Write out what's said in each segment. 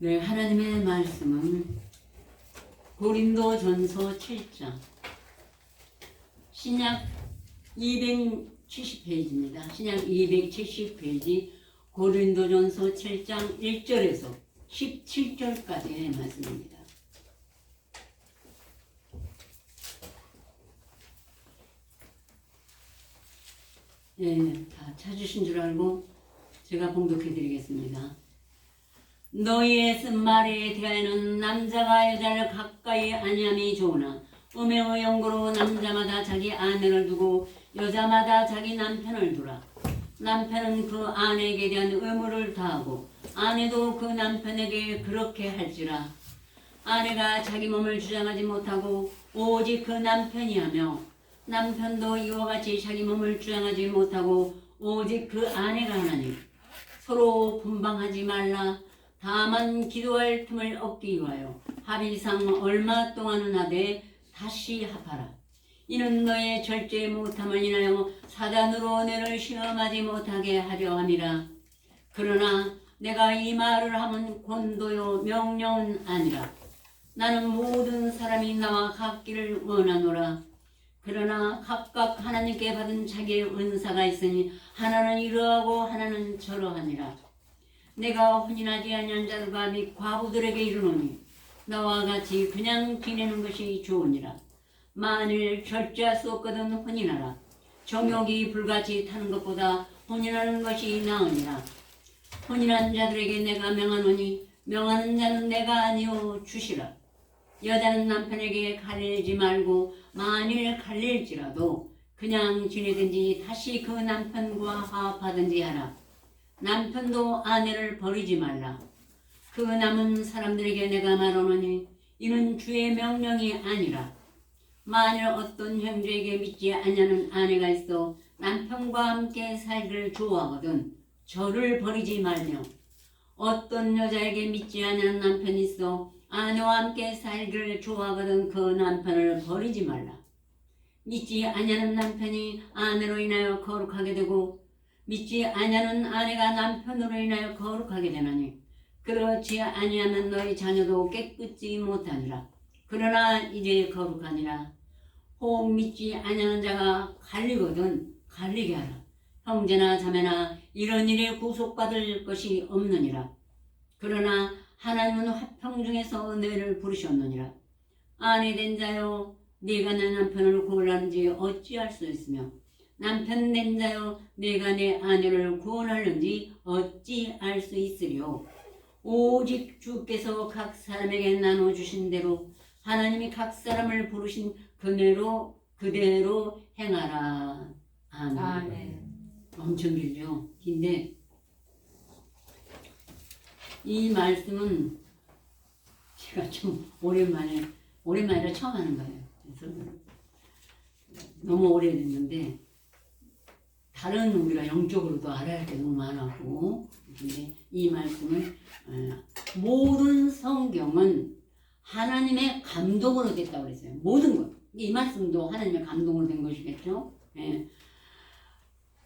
네, 하나님의 말씀은 고린도전서 7장 신약 270페이지입니다. 신약 270페이지 고린도전서 7장 1절에서 17절까지의 말씀입니다. 네, 다 찾으신 줄 알고 제가 봉독해 드리겠습니다. 너희의 쓴 말에 대하여는 남자가 여자를 가까이 아니함이 좋으나 음행의 연고로 남자마다 자기 아내를 두고 여자마다 자기 남편을 두라. 남편은 그 아내에게 대한 의무를 다하고 아내도 그 남편에게 그렇게 할지라. 아내가 자기 몸을 주장하지 못하고 오직 그 남편이 하며 남편도 이와 같이 자기 몸을 주장하지 못하고 오직 그 아내가 하나니 서로 분방하지 말라. 다만 기도할 틈을 얻기 위하여 합의상 얼마 동안은 하되 다시 합하라. 이는 너의 절제 못함을 인하여 사단으로 너를 시험하지 못하게 하려 함이라. 그러나 내가 이 말을 하면 권도요 명령은 아니라 나는 모든 사람이 나와 같기를 원하노라. 그러나 각각 하나님께 받은 자기의 은사가 있으니 하나는 이러하고 하나는 저러하니라. 내가 혼인하지 아니한 자들과 및 과부들에게 이르노니 나와 같이 그냥 지내는 것이 좋으니라. 만일 절제할 수 없거든 혼인하라. 정욕이 불같이 타는 것보다 혼인하는 것이 나으니라. 혼인한 자들에게 내가 명하노니 명하는 자는 내가 아니오 주시라. 여자는 남편에게 가리지 말고 만일 갈릴지라도 그냥 지내든지 다시 그 남편과 화합하든지 하라. 남편도 아내를 버리지 말라. 그 남은 사람들에게 내가 말하노니 이는 주의 명령이 아니라 만일 어떤 형제에게 믿지 아니하는 아내가 있어 남편과 함께 살기를 좋아하거든 저를 버리지 말며 어떤 여자에게 믿지 아니하는 남편이 있어 아내와 함께 살기를 좋아하거든 그 남편을 버리지 말라. 믿지 아니하는 남편이 아내로 인하여 거룩하게 되고 믿지 아니하는 아내가 남편으로 인하여 거룩하게 되나니 그렇지 아니하면 너희 자녀도 깨끗이 못하니라. 그러나 이제 거룩하니라. 혹 믿지 아니하는 자가 갈리거든 갈리게 하라. 형제나 자매나 이런 일에 구속받을 것이 없느니라. 그러나 하나님은 화평 중에서 너희를 부르셨느니라. 아내된 자여 네가 내 남편을 구원하는지 어찌할 수 있으며 남편 된 자여 내가 내 아내를 구원하는지 어찌 알 수 있으리요. 오직 주께서 각 사람에게 나눠주신 대로 하나님이 각 사람을 부르신 그대로 행하라. 아멘. 아멘. 엄청 길죠. 긴데 이 말씀은 제가 좀 오랜만이라 처음 하는 거예요. 그래서 너무 오래됐는데 다른 우리가 영적으로도 알아야 할 게 너무 많았고 근데 이 말씀은 모든 성경은 하나님의 감동으로 됐다고 그랬어요. 모든 것. 이 말씀도 하나님의 감동으로 된 것이겠죠. 예.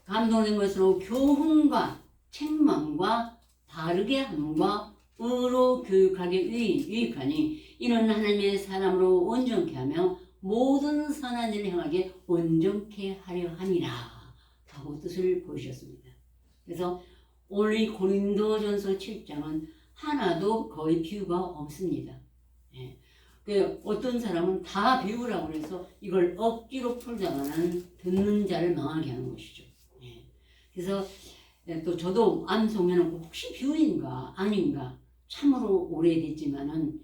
감동된 것으로 교훈과 책망과 바르게 함과 의로 교육하게 유익하니 이는 하나님의 사람으로 온전케 하며 모든 선한 일을 행하게 온전케 하려 함이라 하고 뜻을 보이셨습니다. 그래서 오늘 이 고린도전서 7장은 하나도 거의 비유가 없습니다. 예. 어떤 사람은 다 비유라고 해서 이걸 억지로 풀다가는 듣는 자를 망하게 하는 것이죠. 예. 그래서 또 저도 암송에는 혹시 비유인가 아닌가 참으로 오래됐지만은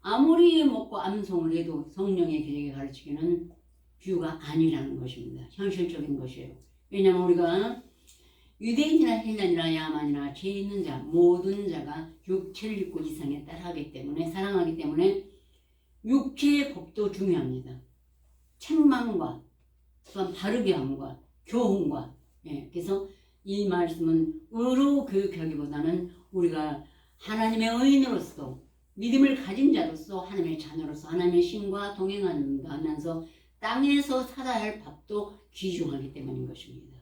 아무리 먹고 암송을 해도 성령의 계획에 가르치기는 비유가 아니라는 것입니다. 현실적인 것이에요. 왜냐하면 우리가 유대인이나 헬라인이나 야만이나 죄 있는 자 모든 자가 육체를 입고 이 세상에 따라하기 때문에 사랑하기 때문에 육체의 법도 중요합니다. 책망과 또한 바르게 함과 교훈과 그래서 이 말씀은 의로 교육하기보다는 우리가 하나님의 의인으로서 믿음을 가진 자로서 하나님의 자녀로서 하나님의 신과 동행하면서 땅에서 살아야 할 밥도 귀중하기 때문인 것입니다.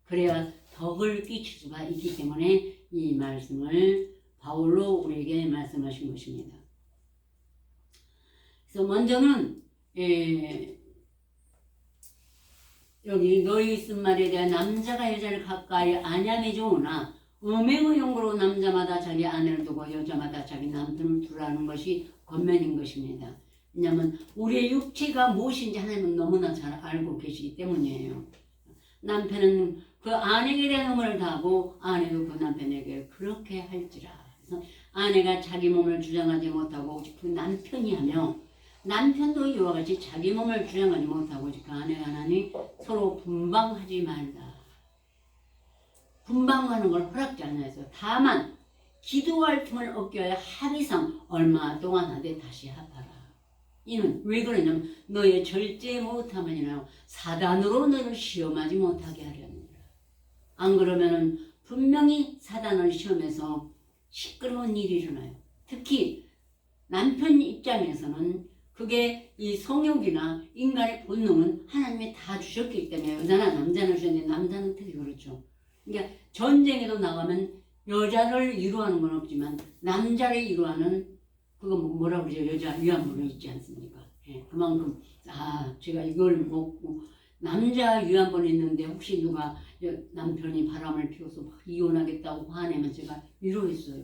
그래야 덕을 끼칠 수가 있기 때문에 이 말씀을 바울로 우리에게 말씀하신 것입니다. 그래서 먼저는 여기 너희 쓴 말에 대한 남자가 여자를 가까이 아냐미 좋으나 음행의 용고로 남자마다 자기 아내를 두고 여자마다 자기 남편을 두라는 것이 권면인 것입니다. 왜냐하면 우리의 육체가 무엇인지 하나님은 너무나 잘 알고 계시기 때문이에요. 남편은 그 아내에게 대한 의무를 다하고 아내도 그 남편에게 그렇게 할지라. 그래서 아내가 자기 몸을 주장하지 못하고 오직 그 남편이 하며 남편도 이와 같이 자기 몸을 주장하지 못하고 오직 그 아내가 하나니 서로 분방하지 말라. 분방하는 걸 허락지 않아서 다만 기도할 틈을 얻기 위하여 합의상 얼마 동안 하되 다시 합하라. 이는 왜 그러냐면 너의 절제 못함이나 사단으로 너를 시험하지 못하게 하려니라. 안 그러면은 분명히 사단을 시험해서 시끄러운 일이 일어나요. 특히 남편 입장에서는 그게 이 성욕이나 인간의 본능은 하나님이 다 주셨기 때문에 여자나 남자는 주셨는데 남자는 특히 그렇죠. 그러니까 전쟁에도 나가면 여자를 위로하는 건 없지만 남자를 위로하는 그거 뭐라 그러죠? 여자 위안부는 있지 않습니까? 예, 그만큼 제가 이걸 먹고 남자 위안부는 있는데 혹시 누가 남편이 바람을 피워서 이혼하겠다고 화내면 제가 위로했어요.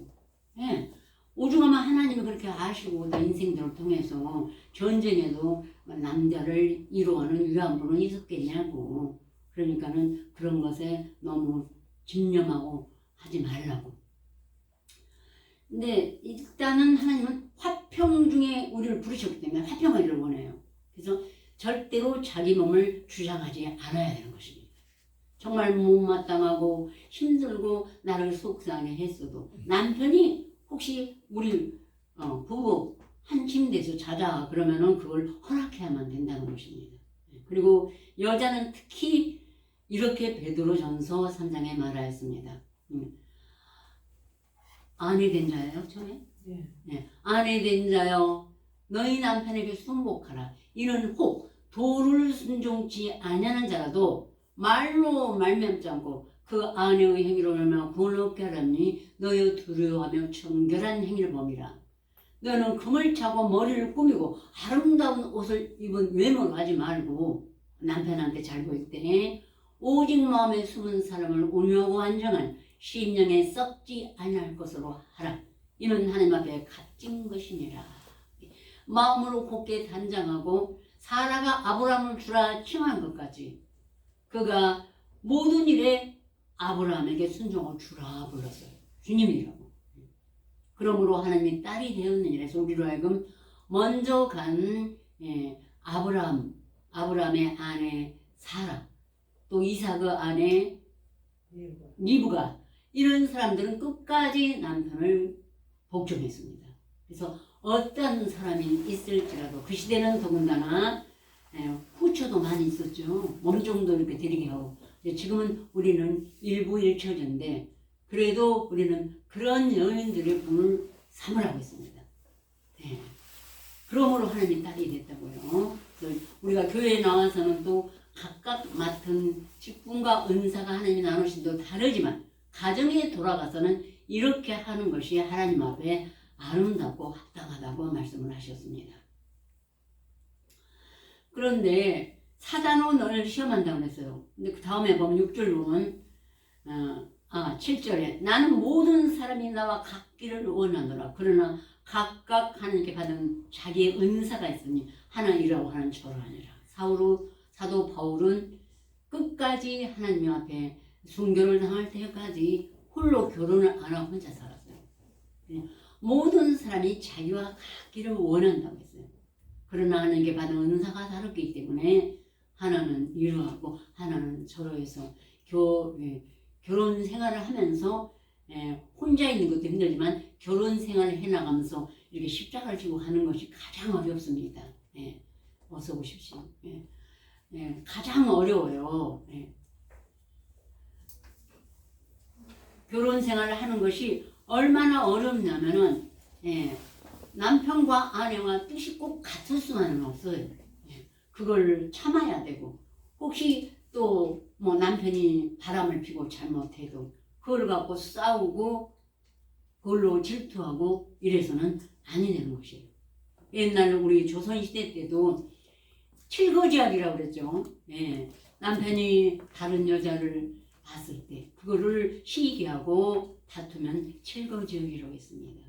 예. 오죽하면 하나님이 그렇게 아시고 내 인생들을 통해서 전쟁에도 남자를 위로하는 위안부는 있었겠냐고. 그러니까는 그런 것에 너무 집념하고 하지 말라고. 근데 일단은 하나님은 화평 중에 우리를 부르셨기 때문에 화평하기를 원해요. 그래서 절대로 자기 몸을 주장하지 않아야 되는 것입니다. 정말 못마땅하고 힘들고 나를 속상해 했어도 남편이 혹시 우리 부부 한 침대에서 자자 그러면은 그걸 허락해야만 된다는 것입니다. 그리고 여자는 특히 이렇게 베드로전서 3장에 말하였습니다. 아내 된 자예요, 처음에? 네. 아내 된 자여 너희 남편에게 순복하라. 이는 혹 도를 순종치 아니하는 자라도 말로 말미암지 않고 그 아내의 행위로 말미암아 구원 얻게 하라니 너희 두려워하며 정결한 행위를 범이라. 너는 금을 차고 머리를 꾸미고 아름다운 옷을 입은 외모로 하지 말고 남편한테 잘 보일 때 오직 마음에 숨은 사람을 온유하고 안정한 심령에 썩지 아니할 것으로 하라. 이는 하나님 앞에 값진 것이니라. 마음으로 굳게 단장하고 사라가 아브라함을 주라 칭한 것까지 그가 모든 일에 아브라함에게 순종을 주라 불렀어요. 주님이라고. 그러므로 하나님이 딸이 되었느니라 해서 우리로 하여금 먼저 간 아브라함의 아내 사라, 또 이삭의 아내 리브가 이런 사람들은 끝까지 남편을 복종했습니다. 그래서 어떤 사람이 있을지라도 그 시대는 더군다나 후처도 많이 있었죠. 몸종도 이렇게 데리게 하고 지금은 우리는 일부 일처제인데 그래도 우리는 그런 여인들의 분을 삼으라고 했습니다. 네. 그러므로 하나님이 딸이 됐다고요. 그래서 우리가 교회에 나와서는 또 각각 맡은 직분과 은사가 하나님이 나누신 도 다르지만 가정에 돌아가서는 이렇게 하는 것이 하나님 앞에 아름답고 합당하다고 말씀을 하셨습니다. 그런데 사단은 너를 시험한다고 했어요. 근데 그 다음에 보면 6절 보면 7절에 나는 모든 사람이 나와 같기를 원하노라. 그러나 각각 하나님께 받은 자기의 은사가 있으니 하나 이라고 하는 저러하니라. 사도 바울은 끝까지 하나님 앞에 순교를 당할 때까지 홀로 결혼을 안 하고 혼자 살았어요. 모든 사람이 자기와 같기를 원한다고 했어요. 그러나 하나님께 받은 은사가 다르기 때문에 하나는 이러하고 하나는 저러해서 결혼 생활을 하면서 혼자 있는 것도 힘들지만 결혼 생활을 해나가면서 이렇게 십자가를 지고 하는 것이 가장 어렵습니다. 어서 오십시오. 가장 어려워요. 결혼 생활을 하는 것이 얼마나 어렵냐면은 남편과 아내와 뜻이 꼭 같을 수만은 없어요. 그걸 참아야 되고 혹시 또 뭐 남편이 바람을 피고 잘못해도 그걸 갖고 싸우고 그걸로 질투하고 이래서는 아니 되는 것이에요. 옛날 우리 조선시대 때도 칠거지약이라고 그랬죠. 예. 남편이 다른 여자를 봤을 때 그거를 시기하고 다투면 칠거지약이라고 했습니다.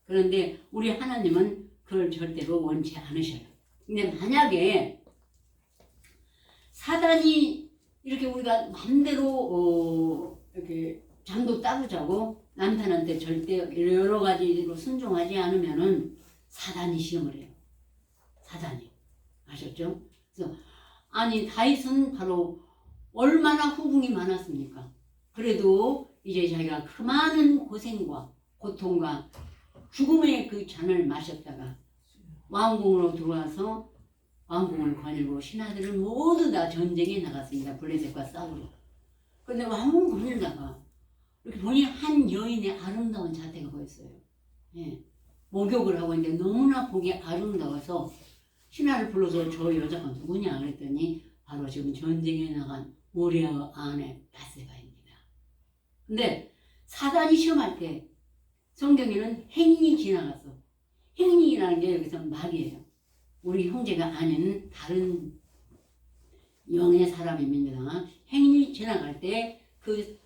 그런데 우리 하나님은 그걸 절대로 원치 않으셔요. 근데 만약에 사단이 이렇게 우리가 마음대로 이렇게 잠도 따로 자고 남편한테 절대 여러 가지로 순종하지 않으면은 사단이 시험을 해요. 사단이. 아셨죠? 그래서 아니 다윗은 바로 얼마나 후궁이 많았습니까? 그래도 이제 자기가 그 많은 고생과 고통과 죽음의 그 잔을 마셨다가 왕궁으로 들어와서 왕궁을 거닐고 신하들을 모두 다 전쟁에 나갔습니다. 블레셋과 싸우러. 그런데 왕궁 거닐다가 이렇게 보니 한 여인의 아름다운 자태가 보였어요. 예. 목욕을 하고 있는데 너무나 보기 아름다워서 신하를 불러서 저 여자가 누구냐 그랬더니 바로 지금 전쟁에 나간 우리아 아내 바세바입니다. 근데 사단이 시험할 때 성경에는 행인이 지나갔어. 행인이라는 게 여기서 말이에요. 우리 형제가 아닌 다른 영의 사람입니다. 행인이 지나갈 때 그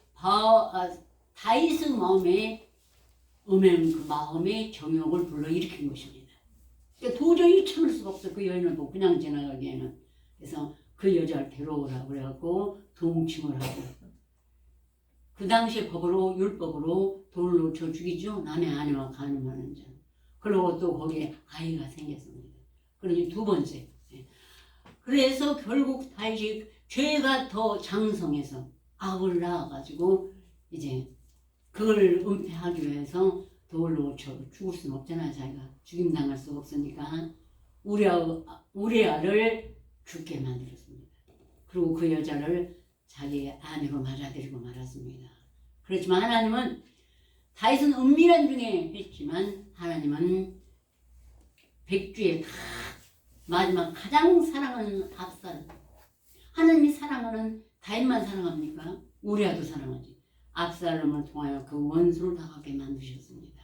다윗의 마음에 음행 그 마음의 정욕을 불러일으킨 것입니다. 그러니까 도저히 참을 수가 없어. 그 여인을 보고 그냥 지나가기에는. 그래서 그 여자를 데려오라고 그래갖고 동침을 하고 그 당시의 법으로 율법으로 돌로 쳐 죽이죠. 남의 아내와 간음하는 자. 그리고 또 거기에 아이가 생겼습니다. 그러니 두 번째. 그래서 결국 다윗이 죄가 더 장성해서 악을 낳아가지고 이제 그걸 은폐하기 위해서 돌로 쳐 죽을 수는 없잖아요. 자기가 죽임당할 수 없으니까 우리아를 죽게 만들었습니다. 그리고 그 여자를 자기의 아내로 맞아들이고 말았습니다. 그렇지만 하나님은 다윗은 은밀한 중에 했지만 하나님은 백주에 마지막 가장 사랑하는 압살롬. 하나님이 사랑하는 다윗만 사랑합니까? 우리아도 사랑하지. 압살롬을 통하여 그 원수를 다가게 만드셨습니다.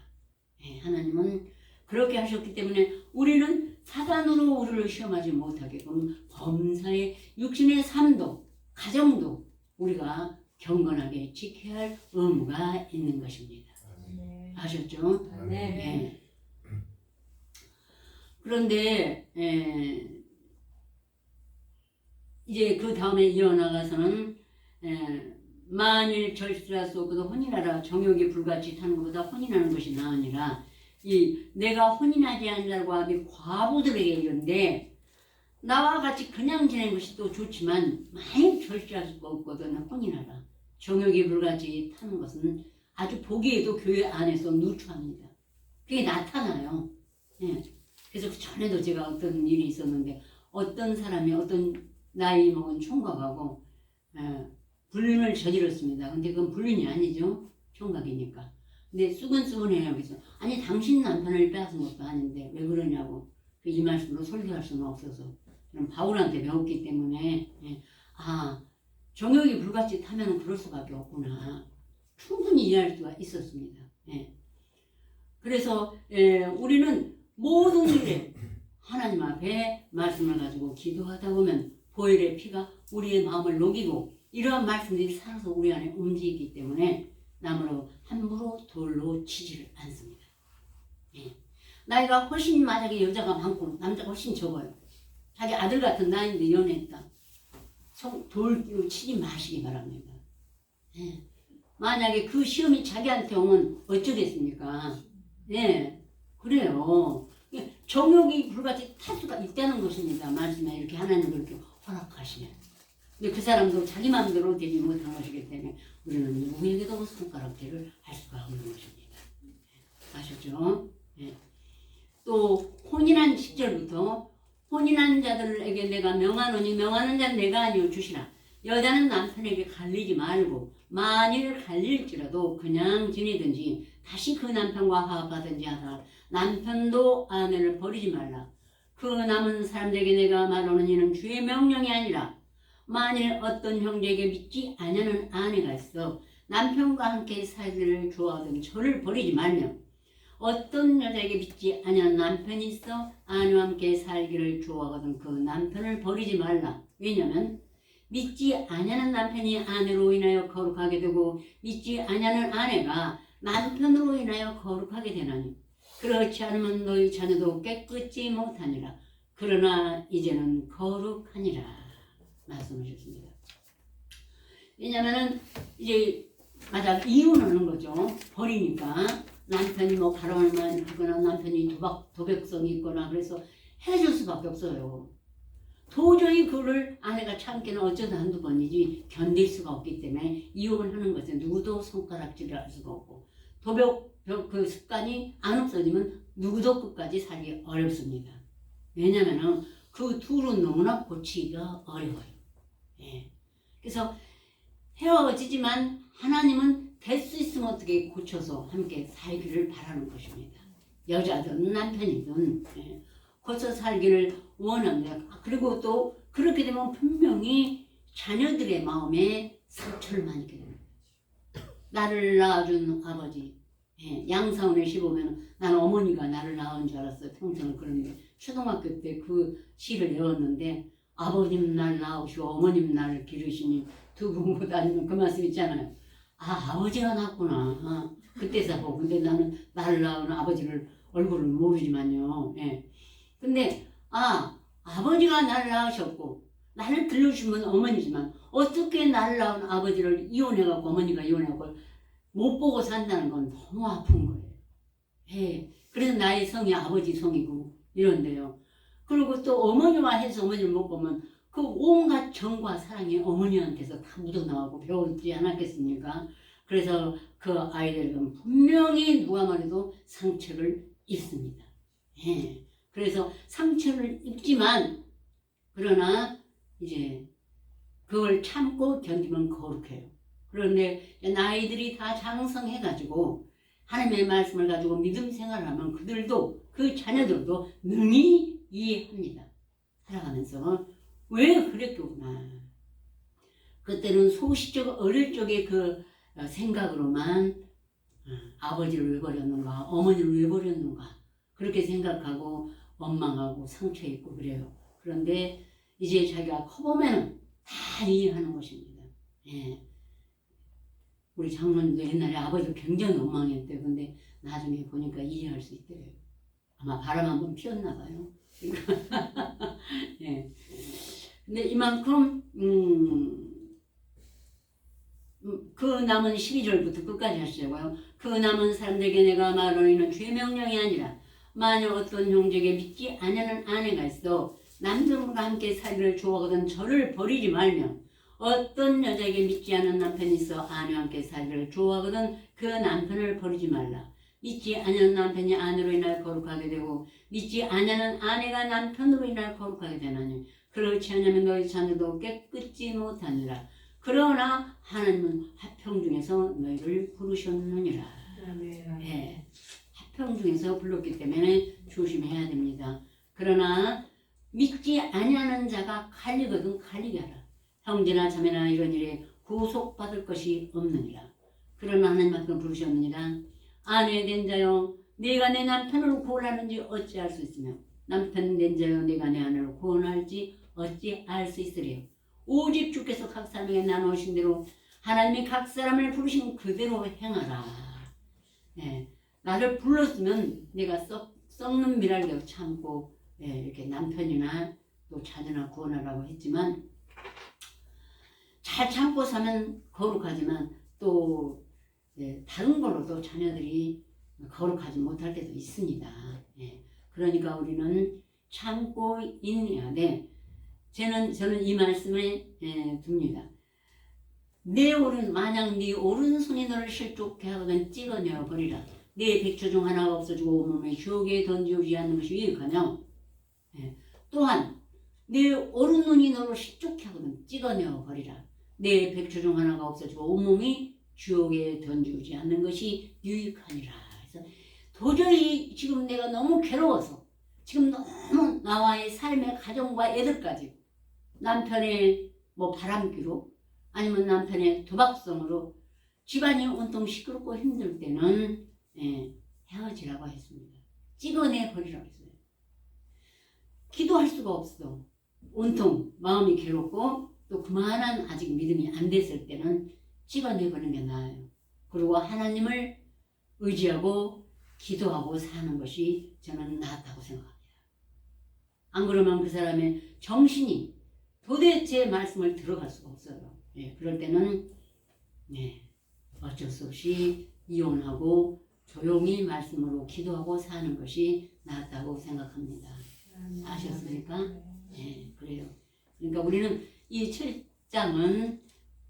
네, 하나님은 그렇게 하셨기 때문에 우리는 사단으로 우리를 시험하지 못하게끔 범사의 육신의 삶도 가정도 우리가 경건하게 지켜야 할 의무가 있는 것입니다. 네. 아셨죠? 네. 네. 그런데 이제 그 다음에 이어나가서는 만일 절실할 수 없고도 혼인하라. 정욕이 불같이 타는 것보다 혼인하는 것이 나으니라. 이 내가 혼인하지 않으라고 하면 과부들에게 이른데 나와 같이 그냥 지내는 것이 또 좋지만 많이 절실할 수가 없거든. 혼인하라. 정욕이 불같이 타는 것은 아주 보기에도 교회 안에서 누추합니다. 그게 나타나요. 예. 그래서 그 전에도 제가 어떤 일이 있었는데 어떤 사람이 어떤 나이 먹은 총각하고 불륜을 저질렀습니다. 근데 그건 불륜이 아니죠. 총각이니까. 근데 수근수근해요. 그래서 아니 당신 남편을 빼앗은 것도 아닌데 왜 그러냐고. 이 말씀으로 설교할 수는 없어서 저는 바울한테 배웠기 때문에 정욕이 불같이 타면 그럴 수밖에 없구나. 충분히 이해할 수가 있었습니다. 그래서 우리는 모든 일에 하나님 앞에 말씀을 가지고 기도하다 보면 보혈의 피가 우리의 마음을 녹이고 이러한 말씀들이 살아서 우리 안에 움직이기 때문에 남으로 함부로 돌로 치지를 않습니다. 나이가 훨씬 만약에 여자가 많고 남자가 훨씬 적어요. 자기 아들 같은 나이인데 연애했다. 돌로 치지 마시기 바랍니다. 만약에 그 시험이 자기한테 오면 어쩌겠습니까? 그래요. 정욕이 불같이 탈 수가 있다는 것입니다. 말씀에 이렇게 하나님 그렇게 허락하시면. 근데 그 사람도 자기 마음대로 되지 못한 것이기 때문에 우리는 누구에게도 손가락질을 할 수가 없는 것입니다. 아셨죠? 또 혼인한 10절부터 혼인한 자들에게 내가 명하노니 명하는 자는 내가 아니오 주시라. 여자는 남편에게 갈리지 말고 만일 갈릴지라도 그냥 지내든지 다시 그 남편과 화합하든지 하라. 남편도 아내를 버리지 말라. 그 남은 사람들에게 내가 말하는 이는 주의 명령이 아니라 만일 어떤 형제에게 믿지 아니하는 아내가 있어 남편과 함께 살기를 좋아하던 저를 버리지 말며 어떤 여자에게 믿지 아니한 남편이 있어 아내와 함께 살기를 좋아하거든 그 남편을 버리지 말라. 왜냐하면 믿지 아니하는 남편이 아내로 인하여 거룩하게 되고 믿지 아니하는 아내가 남편으로 인하여 거룩하게 되나니 그렇지 않으면 너희 자녀도 깨끗지 못하니라. 그러나 이제는 거룩하니라 말씀하셨습니다. 왜냐하면 이제 만약 이혼하는 거죠. 버리니까 남편이 뭐 바람을 많이 피거나 남편이 도백성이 있거나 그래서 해줄 수밖에 없어요. 도저히 그를 아내가 참기는 어쩌다 한두 번이지 견딜 수가 없기 때문에 이혼하는 것은 누구도 손가락질을 할 수가 없고 그 습관이 안 없어지면 누구도 끝까지 살기 어렵습니다. 왜냐하면 그 둘은 너무나 고치기가 어려워요. 예. 그래서 헤어지지만 하나님은 될 수 있으면 어떻게 고쳐서 함께 살기를 바라는 것입니다. 여자든 남편이든 예. 고쳐 살기를 원합니다. 그리고 또 그렇게 되면 분명히 자녀들의 마음에 상처를 많이 입게 됩니다. 나를 낳아준 아버지 양사원에 시보면 나는 어머니가 나를 낳은 줄 알았어요. 평생을. 그런데 초등학교 때 그 시를 외웠는데 아버님 날 낳으시고 어머님 날 기르시니 두 분보다 아니면 그 말씀 있잖아요. 아버지가 낳구나. 그때서 보고. 근데 나는 나를 낳은 아버지를 얼굴을 모르지만요. 예. 근데 아버지가 나를 낳으셨고 나를 길러주신 분 어머니지만 어떻게 나를 낳은 아버지를 이혼해갖고 어머니가 이혼해갖고 못 보고 산다는 건 너무 아픈 거예요. 예. 그래서 나의 성이 아버지 성이고 이런데요. 그리고 또 어머니와 해서 어머니를 못 보면 그 온갖 정과 사랑이 어머니한테서 다 묻어나오고 배우지 않았겠습니까? 그래서 그 아이들은 분명히 누가 말해도 상처를 입습니다. 예. 그래서 상처를 입지만 그러나 이제 그걸 참고 견디면 거룩해요. 그런데 아이들이 다 장성해가지고 하나님의 말씀을 가지고 믿음 생활을 하면 그들도 그 자녀들도 능히 이해합니다. 살아가면서 왜 그랬구나. 그때는 소시적 어릴 적의 그 생각으로만 아버지를 왜 버렸는가 어머니를 왜 버렸는가 그렇게 생각하고 원망하고 상처 입고 그래요. 그런데 이제 자기가 커보면 다 이해하는 것입니다. 예. 우리 장모님도 옛날에 아버지를 굉장히 원망했대요. 근데 나중에 보니까 이해할 수 있대요. 아마 바람 한번 피웠나 봐요. 예. 근데 이만큼 그 남은 12절부터 끝까지 하시자고요. 그 남은 사람들에게 내가 말하는 주의 명령이 아니라 만약 어떤 형제에게 믿지 아니하는 아내가 있어 남편과 함께 살기를 좋아하거든 저를 버리지 말며 어떤 여자에게 믿지 않은 남편이 있어 아내와 함께 살기를 좋아하거든 그 남편을 버리지 말라. 믿지 아니하는 남편이 아내로 인하여 거룩하게 되고 믿지 아니하는 아내가 남편으로 인하여 거룩하게 되나니 그렇지 않으면 너희 자녀도 깨끗지 못하니라. 그러나 하나님은 화평 중에서 너희를 부르셨느니라. 네. 화평 중에서 불렀기 때문에 조심해야 됩니다. 그러나 믿지 아니하는 자가 갈리거든 갈리게 하라. 형제나 자매나 이런 일에 구속받을 것이 없느니라. 그러나 하나님 앞에 부르셨느니라. 아내 된 자여 네가 내 남편을 구원하는지 어찌할 수 있으며 남편 된 자여 네가 내 아내를 구원할지 어찌할 수 있으리요. 오직 주께서 각 사람에게 나누신 대로 하나님이 각 사람을 부르신 그대로 행하라. 예, 나를 불렀으면 내가 썩는 미랄도 참고 이렇게 남편이나 또 자녀나 구원하라고 했지만 잘 참고 사면 거룩하지만 또 다른 걸로도 자녀들이 거룩하지 못할 때도 있습니다. 그러니까 우리는 참고 인내해야 돼. 저는 이 말씀을 둡니다. 만약 네 오른손이 너를 실족해 하거든 찍어내어 버리라. 네 백초 중 하나가 없어지고 온몸에 지옥에 던지지 않는 것이 유익하냐. 또한 네 오른눈이 너를 실족해 하거든 찍어내어 버리라. 내 백초 중 하나가 없어지고 온몸이 지옥에 던지지 않는 것이 유익하니라. 그래서 도저히 지금 내가 너무 괴로워서 지금 너무 나와의 삶의 가정과 애들까지 남편의 바람기로 아니면 남편의 도박성으로 집안이 온통 시끄럽고 힘들 때는 헤어지라고 했습니다. 찍어내 버리라고 했어요. 기도할 수가 없어. 온통 마음이 괴롭고 또 그만한 아직 믿음이 안 됐을 때는 찍어내 버리는 게 나아요. 그리고 하나님을 의지하고 기도하고 사는 것이 저는 낫다고 생각합니다. 안 그러면 그 사람의 정신이 도대체 말씀을 들어갈 수가 없어요. 그럴 때는 어쩔 수 없이 이혼하고 조용히 말씀으로 기도하고 사는 것이 낫다고 생각합니다. 아셨습니까? 그래요. 그러니까 우리는 이 7장은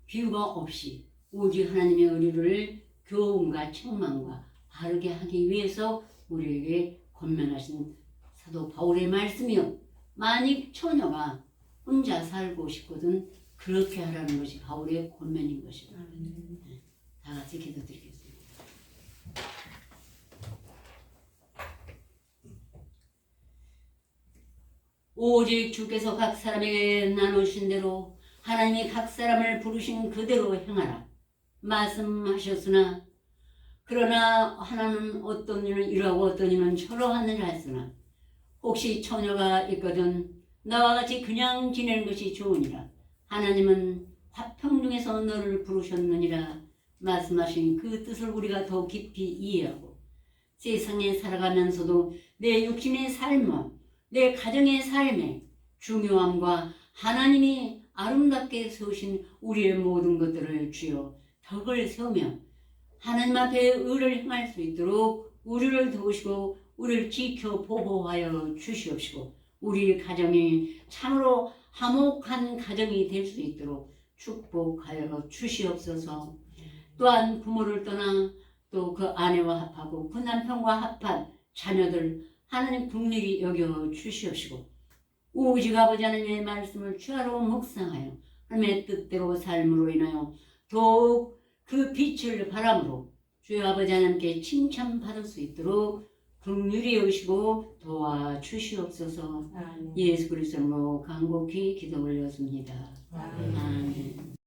비유가 없이 오직 하나님의 의리를 교훈과 책망과 바르게 하기 위해서 우리에게 권면하신 사도 바울의 말씀이요. 만일 처녀가 혼자 살고 싶거든 그렇게 하라는 것이 바울의 권면인 것이다. 다 같이 기도드리겠습니다. 오직 주께서 각 사람에게 나누신 대로 하나님이 각 사람을 부르신 그대로 행하라 말씀하셨으나 그러나 하나는 어떤 이는 이러하고 어떤 이는 저러하느라 했으나 혹시 처녀가 있거든 나와 같이 그냥 지내는 것이 좋으니라. 하나님은 화평 중에서 너를 부르셨느니라 말씀하신 그 뜻을 우리가 더 깊이 이해하고 세상에 살아가면서도 내 육신의 삶과 내 가정의 삶의 중요함과 하나님이 아름답게 세우신 우리의 모든 것들을 주여 덕을 세우며 하나님 앞에 의를 행할 수 있도록 우리를 도우시고 우리를 지켜 보호하여 주시옵시고 우리 가정이 참으로 화목한 가정이 될 수 있도록 축복하여 주시옵소서. 또한 부모를 떠나 또 그 아내와 합하고 그 남편과 합한 자녀들 하나님 긍휼히 여겨 주시옵시고 오직 아버지 하나님의 말씀을 주야로 묵상하여 하나님의 뜻대로 삶으로 인하여 더욱 그 빛을 바람으로 주여 아버지 하나님께 칭찬받을 수 있도록 긍휼히 여기시고 도와주시옵소서. 예수 그리스도로 간곡히 기도 올렸습니다. 아멘.